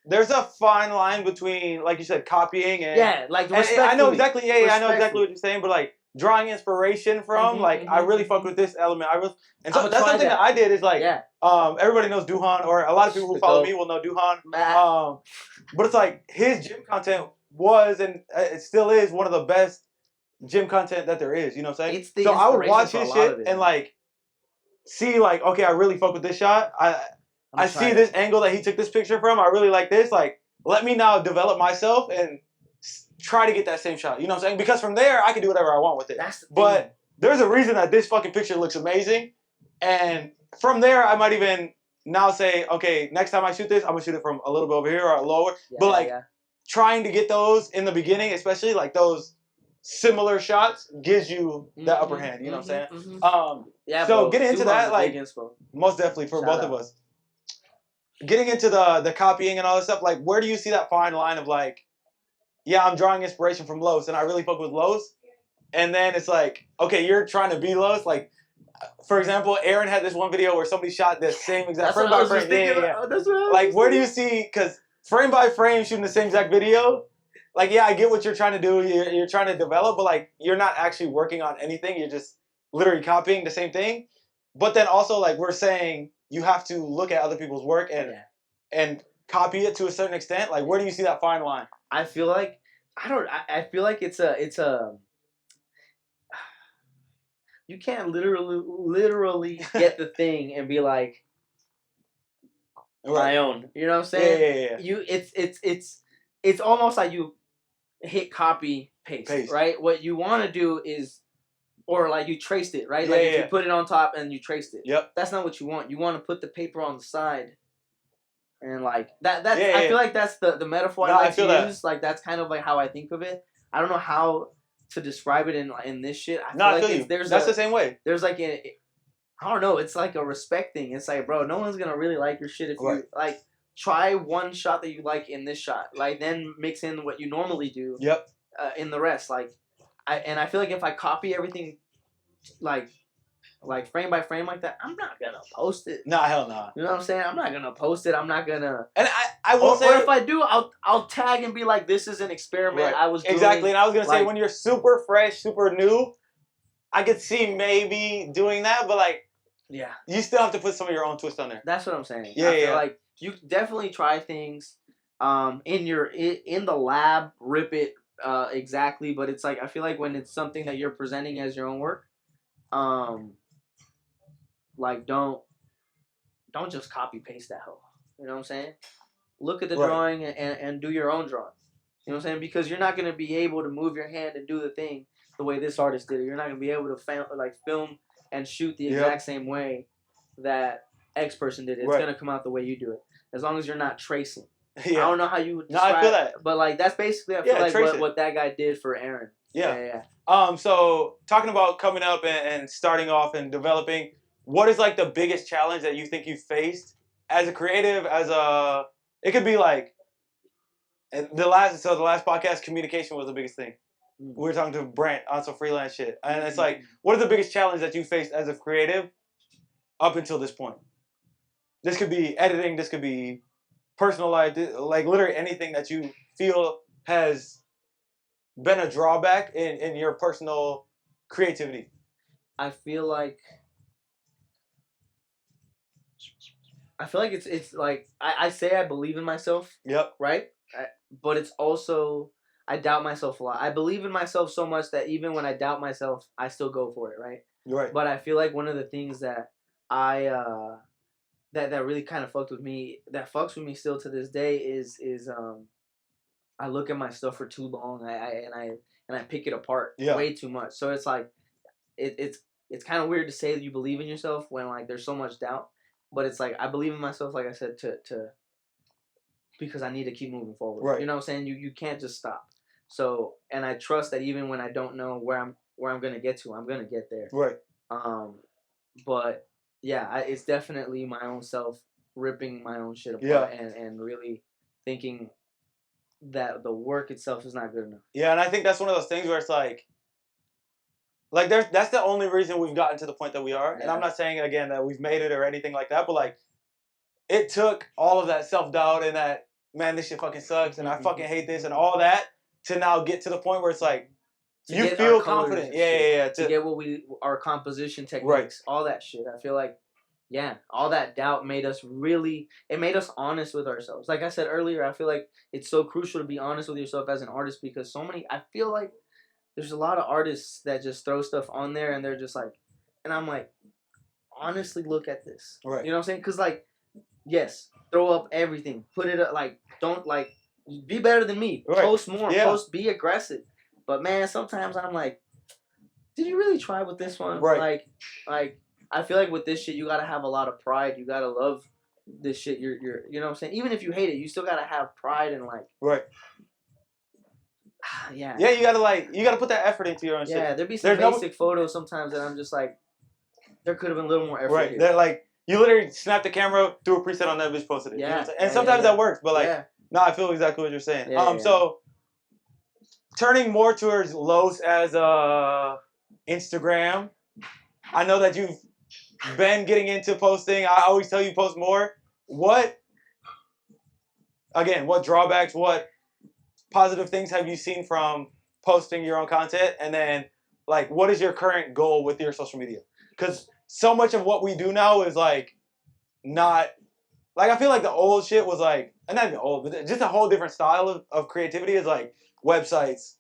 There's a fine line between, like you said, copying and like respectfully. I know exactly. I know exactly what you're saying, but like drawing inspiration from, I really fuck with this element. And so that's something that I did is like, everybody knows Duhan, or a lot of people who follow me will know Duhan. But it's like his gym content was and it still is one of the best gym content that there is. You know what I'm saying? So I would watch his shit and like see like, okay, I really fuck with this shot. I see this angle that he took this picture from. I really like this. Like, let me now develop myself and try to get that same shot. You know what I'm saying? Because from there, I can do whatever I want with it. But there's a reason that this fucking picture looks amazing. And from there, I might even now say, okay, next time I shoot this, I'm going to shoot it from a little bit over here or lower. But trying to get those in the beginning, especially like those similar shots, gives you that upper hand. You know what I'm saying? So getting into that, like, most definitely for both of us. Getting into the copying and all this stuff, like, where do you see that fine line of like, yeah, I'm drawing inspiration from Los, and I really fuck with Los, and then it's like, okay, you're trying to be Los. Like, for example, Aaron had this one video where somebody shot the same exact frame by frame. Like, where do you see? Because frame by frame, shooting the same exact video. Like, yeah, I get what you're trying to do. You're trying to develop, but like, you're not actually working on anything. You're just literally copying the same thing. But then also, like, we're saying you have to look at other people's work and copy it to a certain extent. Like, where do you see that fine line? I feel like I feel like it's a you can't literally get the thing and be like my own. You know what I'm saying? You it's almost like you hit copy paste. Right? What you want to do is, or like you traced it, right? Like if you put it on top and you traced it. Yep. That's not what you want. You want to put the paper on the side. And like that I feel like that's the metaphor I like to use. Like that's kind of like how I think of it. I don't know how to describe it in this shit. I feel like that's the same way. There's like I don't know, it's like a respect thing. It's like, bro, no one's gonna really like your shit if you like try one shot that you like in this shot. Like then mix in what you normally do. Yep. In the rest. Like I feel like if I copy everything like frame by frame like that, I'm not gonna post it. Nah, hell nah. You know what I'm saying? I'm not gonna post it. I'm not gonna. And I will say, or if I do, I'll tag and be like, "This is an experiment I was doing." Exactly, and I was gonna say when you're super fresh, super new, I could see maybe doing that, but like, you still have to put some of your own twist on there. That's what I'm saying. Yeah, I feel like you definitely try things, in the lab, rip it exactly, but it's like I feel like when it's something that you're presenting as your own work, like don't just copy paste that hoe. You know what I'm saying? Look at the drawing and do your own drawing. You know what I'm saying? Because you're not gonna be able to move your hand and do the thing the way this artist did it. You're not gonna be able to film and shoot the exact same way that X person did it. It's gonna come out the way you do it. As long as you're not tracing. I don't know how you would describe I feel that. But like that's basically I feel like what that guy did for Aaron. Yeah. So talking about coming up and starting off and developing, what is like the biggest challenge that you think you faced as a creative? It could be like the last podcast, communication was the biggest thing. We were talking to Brent on some freelance shit, and it's like, what is the biggest challenge that you faced as a creative up until this point? This could be editing. This could be personal life. Like literally anything that you feel has been a drawback in your personal creativity. I feel like it's like I say I believe in myself. Yep. Right. But it's also I doubt myself a lot. I believe in myself so much that even when I doubt myself, I still go for it. Right. Right. But I feel like one of the things that that really kind of fucks with me still to this day is I look at my stuff for too long. I pick it apart way too much. So it's like it's kind of weird to say that you believe in yourself when like there's so much doubt. But it's like I believe in myself, like I said, to because I need to keep moving forward. Right. You know what I'm saying? You can't just stop. So and I trust that even when I don't know where I'm gonna get to, I'm gonna get there. Right. But yeah, it's definitely my own self ripping my own shit apart and really thinking that the work itself is not good enough. Yeah, and I think that's one of those things where it's like that's the only reason we've gotten to the point that we are. Yeah. And I'm not saying again that we've made it or anything like that, but like it took all of that self-doubt and that, man, this shit fucking sucks and I fucking hate this and all that to now get to the point where it's like you feel confident. Yeah. To get our composition techniques, all that shit. I feel like all that doubt made us honest with ourselves. Like I said earlier, I feel like it's so crucial to be honest with yourself as an artist because I feel like there's a lot of artists that just throw stuff on there and they're just like, and I'm like, honestly, look at this. Right. You know what I'm saying? Because like, yes, throw up everything. Put it up, like, don't like, be better than me. Right. Post more. Be aggressive. But man, sometimes I'm like, did you really try with this one? Right. Like, I feel like with this shit, you gotta have a lot of pride. You gotta love this shit. You're you know what I'm saying? Even if you hate it, you still gotta have pride and like. Right. Yeah. Yeah, you gotta put that effort into your own shit. Yeah, there'd be some basic photos sometimes that I'm just like, there could have been a little more effort. Right. They're like, you literally snapped the camera, threw a preset on that bitch, posted it. Yeah. You know what I'm saying? And sometimes that works, but like, no, I feel exactly what you're saying. So turning more towards Los as Instagram, I know that you've been getting into posting. I always tell you post more. What drawbacks, what positive things have you seen from posting your own content? And then, like, what is your current goal with your social media? Because so much of what we do now is, like, not... Like, I feel like the old shit was, like... Not even old, but just a whole different style of creativity is, like, websites.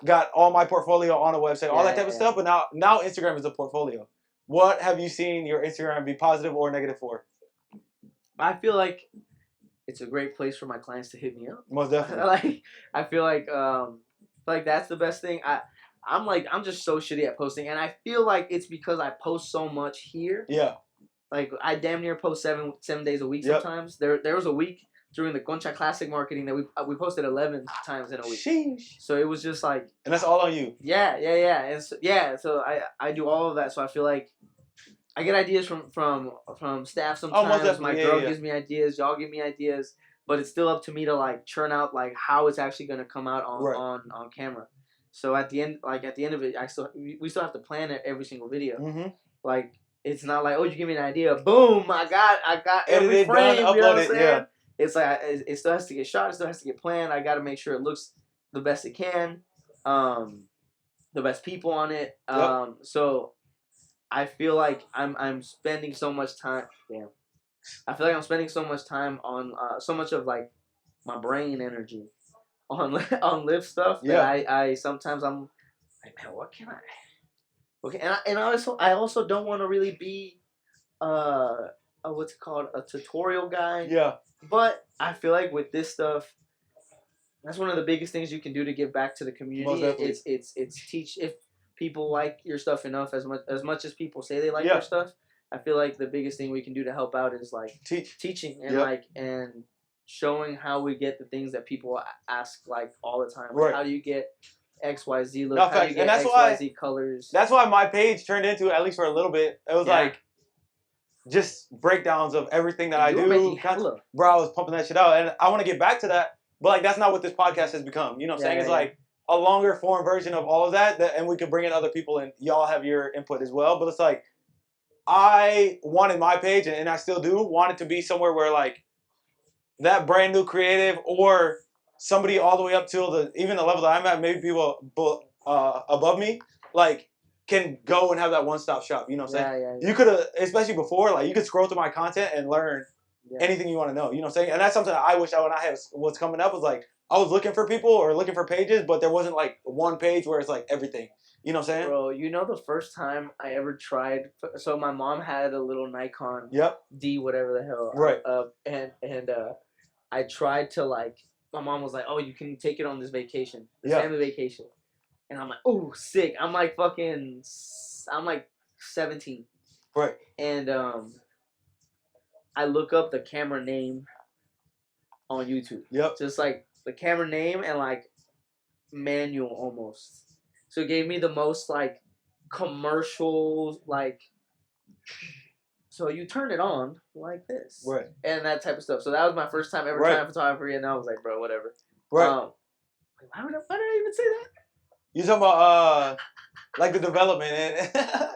Got all my portfolio on a website, all that type of stuff. But now Instagram is a portfolio. What have you seen your Instagram be positive or negative for? I feel like it's a great place for my clients to hit me up. Most definitely. I feel like that's the best thing. I'm just so shitty at posting, and I feel like it's because I post so much here. Yeah. Like I damn near post 7 days a week sometimes. There was a week during the Concha Classic marketing that we posted 11 times in a week. Sheesh. So it was just like. And that's all on you. Yeah. And so I do all of that. So I feel like I get ideas from staff sometimes. My girl gives me ideas. Y'all give me ideas. But it's still up to me to like churn out like how it's actually gonna come out on camera. So at the end of it, we still have to plan every single video. Mm-hmm. Like it's not like, oh, you give me an idea, boom, I got every frame. Done, you know what I'm saying? Yeah. It's like it still has to get shot. It still has to get planned. I got to make sure it looks the best it can. The best people on it. So I feel like I'm spending so much time. Damn. I feel like I'm spending so much time on so much of like my brain energy on live stuff that I sometimes I'm like, man, what can I? Okay, and I also don't want to really be what's it called, a tutorial guy. Yeah. But I feel like with this stuff, that's one of the biggest things you can do to give back to the community. It's teach if people like your stuff enough as much as people say they like your stuff. I feel like the biggest thing we can do to help out is like teaching and and showing how we get the things that people ask like all the time. Like, how do you get XYZ look. No, How do facts. you get And that's why XYZ colors? that's why my page turned into, at least for a little bit, it was Yeah. like just breakdowns of everything that I You were do. making hella. Bro, I was pumping that shit out, and I want to get back to that, but like that's not what this podcast has become. You know what I'm saying? Yeah, It's yeah, like a longer form version of all of that, and we could bring in other people, and y'all have your input as well. But it's like I wanted my page, and I still do want it to be somewhere where like that brand new creative or somebody all the way up to even the level that I'm at, maybe people above me, like can go and have that one-stop shop. You know what I'm saying? Yeah. You could have, especially before, like you could scroll through my content and learn anything you want to know. You know what I'm saying? And that's something that I wish when I had what's coming up was like I was looking for people or looking for pages, but there wasn't like one page where it's like everything. You know what I'm saying? Bro, you know the first time I ever tried. So my mom had a little Nikon. Yep. D whatever the hell. Right. And I tried to like. My mom was like, "Oh, you can take it on this vacation, this Yeah. family vacation," and I'm like, "Oh, sick!" I'm like 17. Right. And I look up the camera name on YouTube. Yep. Just like the camera name and like manual almost. So it gave me the most like commercial like. So you turn it on like this, Right. and that type of stuff. So that was my first time ever trying photography, and I was like, bro, whatever. Right. Why did I even say that? You talking about like the development and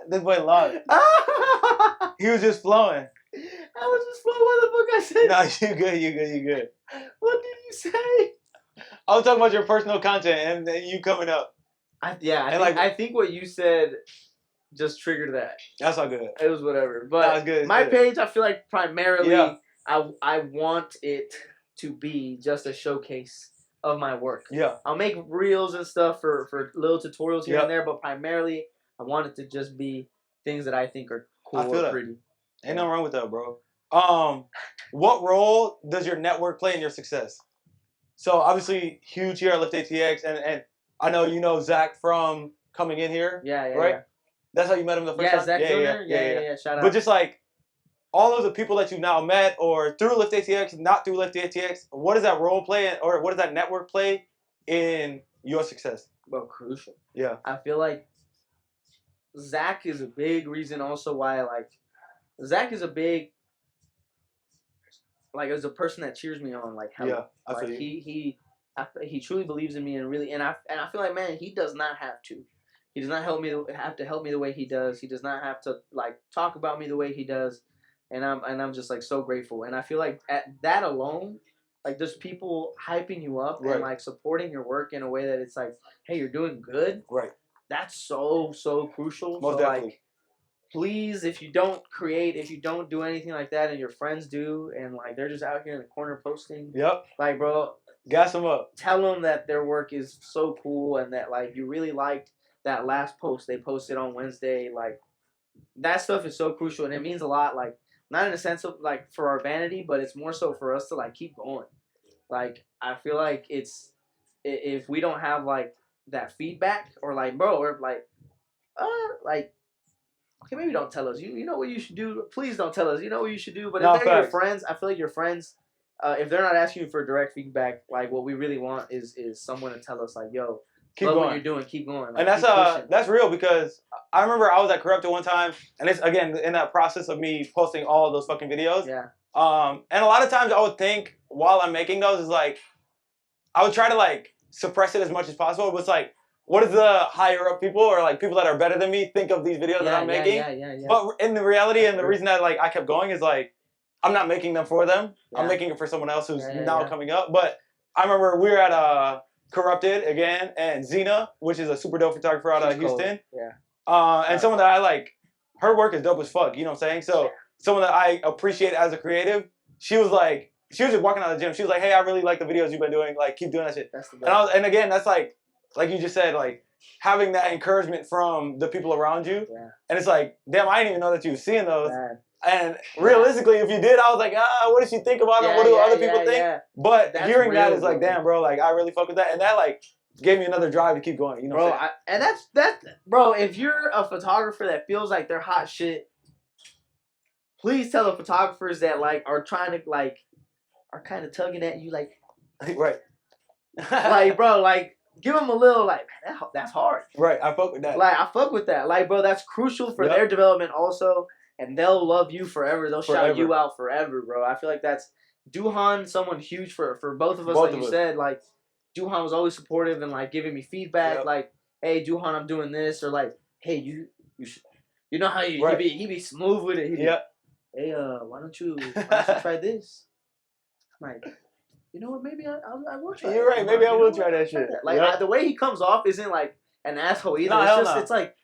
this boy Log. He was just flowing. I was just flowing. What the fuck I said? No, you good. What did you say? I was talking about your personal content and you coming up. I think what you said just triggered that. That's all good. It was whatever. But good. My page, I feel like primarily, yeah. I want it to be just a showcase of my work. Yeah. I'll make reels and stuff for little tutorials here and there, but primarily I want it to just be things that I think are cool or pretty. Ain't nothing wrong with that, bro. What role does your network play in your success? So obviously huge here at Lift ATX, and I know you know Zach from coming in here. Yeah, right? Yeah. That's how you met him the first time? Zach Jr. Yeah. Shout out. But just like all of the people that you've now met or through Lift ATX, not through Lift ATX, what does that role play or what does that network play in your success? Well, crucial. Yeah. I feel like Zach is a big reason also why Zach is a big as a person that cheers me on hell. Yeah. I feel he truly believes in me and I feel like, man, he does not have to. He does not have to help me the way he does. He does not have to talk about me the way he does, and I'm just so grateful. And I feel like at that alone, there's people hyping you up and supporting your work in a way that it's hey, you're doing good. Right. That's so crucial. Most definitely. Please, if you don't do anything like that, and your friends do, and they're just out here in the corner posting. Yep. Bro, gas them up. Tell them that their work is so cool and that you really liked that last post they posted on Wednesday. That stuff is so crucial and it means a lot. Not in a sense of for our vanity, but it's more so for us to keep going. I feel like it's if we don't have that feedback or bro, or okay, maybe don't tell us. You know what you should do. Please don't tell us. You know what you should do. But if they're your friends, I feel like your friends, if they're not asking you for direct feedback, what we really want is someone to tell us yo, keep going. What you're doing, keep going. And that's real because I remember I was at Corrupted one time, and it's again in that process of me posting all of those fucking videos. Yeah. And a lot of times I would think while I'm making those is I would try to suppress it as much as possible. It was what does the higher up people or people that are better than me think of these videos that I'm making? Yeah. But in the reality and the reason that I kept going is I'm not making them for them. Yeah. I'm making it for someone else who's now coming up. But I remember we were at Corrupted again, and Zena, which is a super dope photographer out of Houston. Yeah. And someone that I her work is dope as fuck. You know what I'm saying? So someone that I appreciate as a creative, she was just walking out of the gym. She was hey, I really like the videos you've been doing. Keep doing that shit. That's the best. And again, that's like you just said, having that encouragement from the people around you. Yeah. And it's damn, I didn't even know that you were seeing those. Man. And realistically, if you did, I was what does she think about it? What do other people think? Yeah. But that's hearing real, that is damn, bro, I really fuck with that. And that gave me another drive to keep going. You know bro, what I'm saying? and that's bro, if you're a photographer that feels they're hot shit, please tell the photographers that are trying to are kind of tugging at you right. bro, give them a little like, man, that's hard. Right, I fuck with that. Like I fuck with that. Like bro, that's crucial for their development also, and they'll love you forever. They'll shout you out forever, bro. I feel like that's Duhan, someone huge for both of us. Like you said, like Duhan was always supportive and like giving me feedback, like, hey Duhan, I'm doing this, or like, hey you should, you know how he be smooth with it. He be, hey why don't you try this? I'm like, you know what? Maybe I will try. You're right. Maybe I will try that shit. Like the way he comes off isn't like an asshole either. It's like,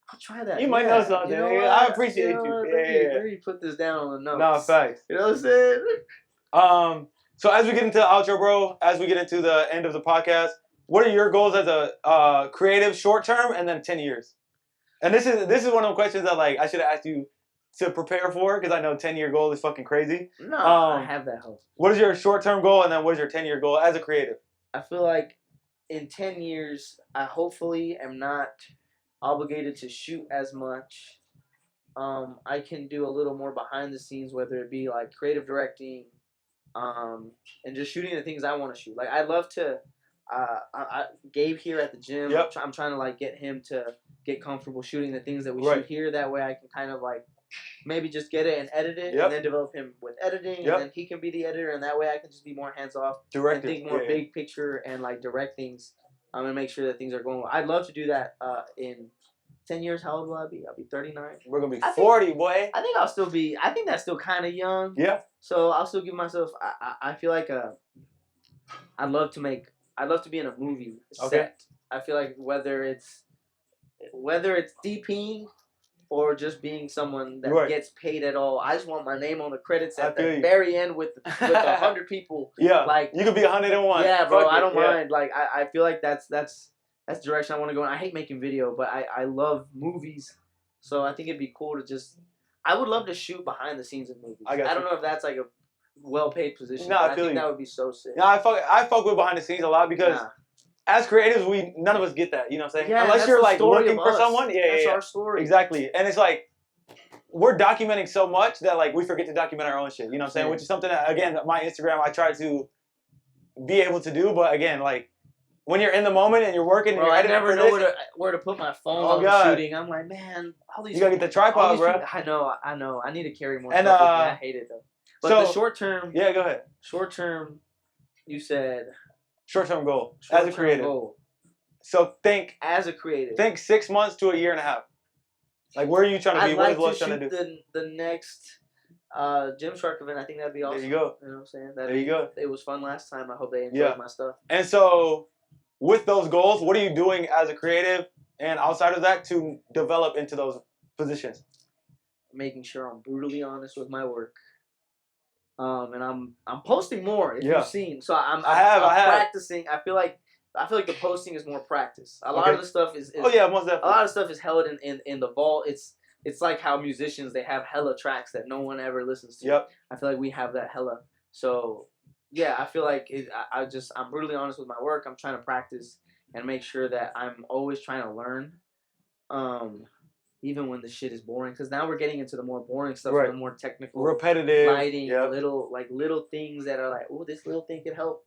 I'll try that. You might know something. You know I appreciate you. Maybe put this down on the notes. No, facts. You know what I'm saying? So as we get into the outro, bro, as we get into the end of the podcast, what are your goals as a creative short term and then 10 years? And this is one of the questions that like I should have asked you to prepare for, because I know 10-year goal is fucking crazy. No, I have that hope. What is your short term goal, and then what is your 10-year goal as a creative? I feel like in 10 years, I hopefully am not obligated to shoot as much. I can do a little more behind the scenes, whether it be like creative directing, and just shooting the things I want to shoot. Like I love to. Gabe here at the gym. I'm trying to like get him to get comfortable shooting the things that we shoot here. That way, I can kind of like maybe just get it and edit it, and then develop him with editing, and then he can be the editor, and that way I can just be more hands off, and think more big picture and like direct things. I'm gonna make sure that things are going well. I'd love to do that in 10 years. How old will I be? I'll be 39. We're gonna be 40, boy. I think I'll still be. I think that's still kind of young. Yeah. So I'll still give myself. I feel like I'd love to be in a movie set. I feel like whether it's DPing or just being someone that gets paid at all. I just want my name on the credits at the very end with 100 people. Like you could be 101. Yeah, bro. I don't mind. Like I feel like that's the direction I want to go in. I hate making video, but I love movies. So I think it'd be cool to just. I would love to shoot behind the scenes in movies. I don't know if that's like a well-paid position. No, I think that would be so sick. No, I fuck with behind the scenes a lot because as creatives, none of us get that. You know what I'm saying? Yeah, unless you're like looking for someone. That's our story. Exactly. And it's like we're documenting so much that like we forget to document our own shit. You know what I'm saying? Which is something that again, my Instagram, I try to be able to do, but again, like when you're in the moment and you're working, bro, and you're I never know where to put my phone when shooting. I'm like, man, all these. You gotta get the tripod, bro. I know. I need to carry more stuff with me. I hate it though. But the short term. Yeah, go ahead. Short term, you said. Short term goal as a creative. So think as a creative. Think 6 months to a year and a half. Like where are you trying to be? What is Los trying to do? The next Gymshark event. I think that'd be awesome. There you go. You know what I'm saying? There you go. It was fun last time. I hope they enjoyed my stuff. And so, with those goals, what are you doing as a creative and outside of that to develop into those positions? Making sure I'm brutally honest with my work. And I'm posting more if you've seen. So I'm practicing. I feel like the posting is more practice. A lot of the stuff is most definitely. A lot of stuff is held in the vault. It's like how musicians, they have hella tracks that no one ever listens to. Yep. I feel like we have that hella. So yeah, I feel like I'm brutally honest with my work. I'm trying to practice and make sure that I'm always trying to learn. Even when the shit is boring, because now we're getting into the more boring stuff, the more technical, repetitive lighting, little things that are like, oh, this little thing could help.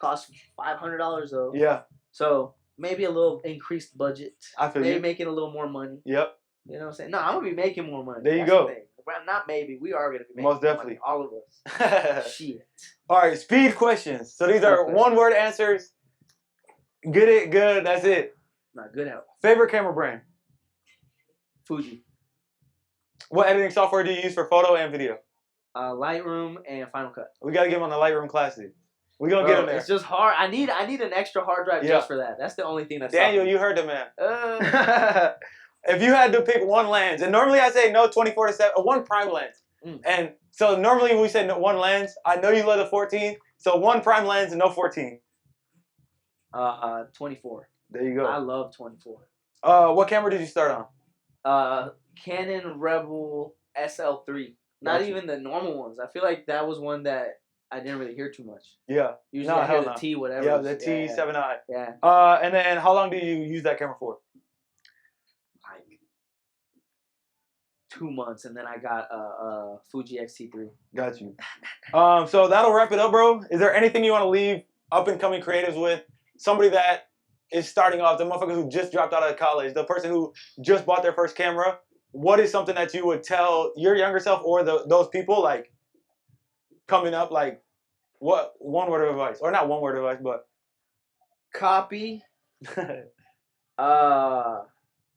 Cost $500 though. Yeah. So maybe a little increased budget. I feel maybe making a little more money. Yep. You know what I'm saying? No, I'm gonna be making more money. There you go. Not maybe. We are gonna be making most definitely more money. All of us. Shit. All right, speed questions. So these are one-word answers. Get it, good. That's it. Not good help. Favorite camera brand? Fuji. What editing software do you use for photo and video? Lightroom and Final Cut. We gotta get him on the Lightroom Classic. We're gonna get him there. It's just hard. I need an extra hard drive just for that. That's the only thing that's Daniel, you heard the man. If you had to pick one lens, and normally I say no 24-7, one prime lens. And so normally we say no, one lens. I know you love the 14, so one prime lens and no 14. 24. There you go. I love 24. What camera did you start on? Canon Rebel SL3. Not even the normal ones. I feel like that was one that I didn't really hear too much. Yeah. Usually I hear the T whatever. Yeah, the T7i. Yeah. And then how long do you use that camera for? Like 2 months, and then I got a Fuji X-T3. Got you. So that'll wrap it up, bro. Is there anything you want to leave up and coming creatives with? somebody that is starting off, the motherfuckers who just dropped out of college, the person who just bought their first camera, what is something that you would tell your younger self or those people like coming up? Like, what one word of advice, or not one word of advice, but Copy.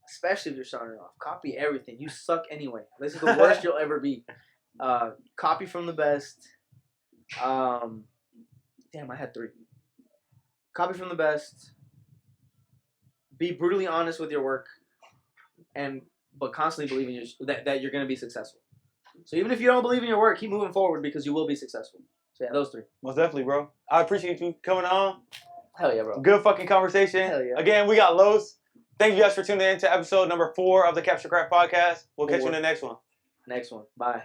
Especially if you're starting off. Copy everything. You suck anyway. This is the worst you'll ever be. Copy from the best. Damn, I had 3. Copy from the best. Be brutally honest with your work, but constantly believe in that you're gonna be successful. So even if you don't believe in your work, keep moving forward because you will be successful. So yeah, those 3. Most definitely, bro. I appreciate you coming on. Hell yeah, bro. Good fucking conversation. Hell yeah. Again, we got Los. Thank you guys for tuning in to episode number 4 of the Capture Craft podcast. We'll catch you in the next one. Next one. Bye.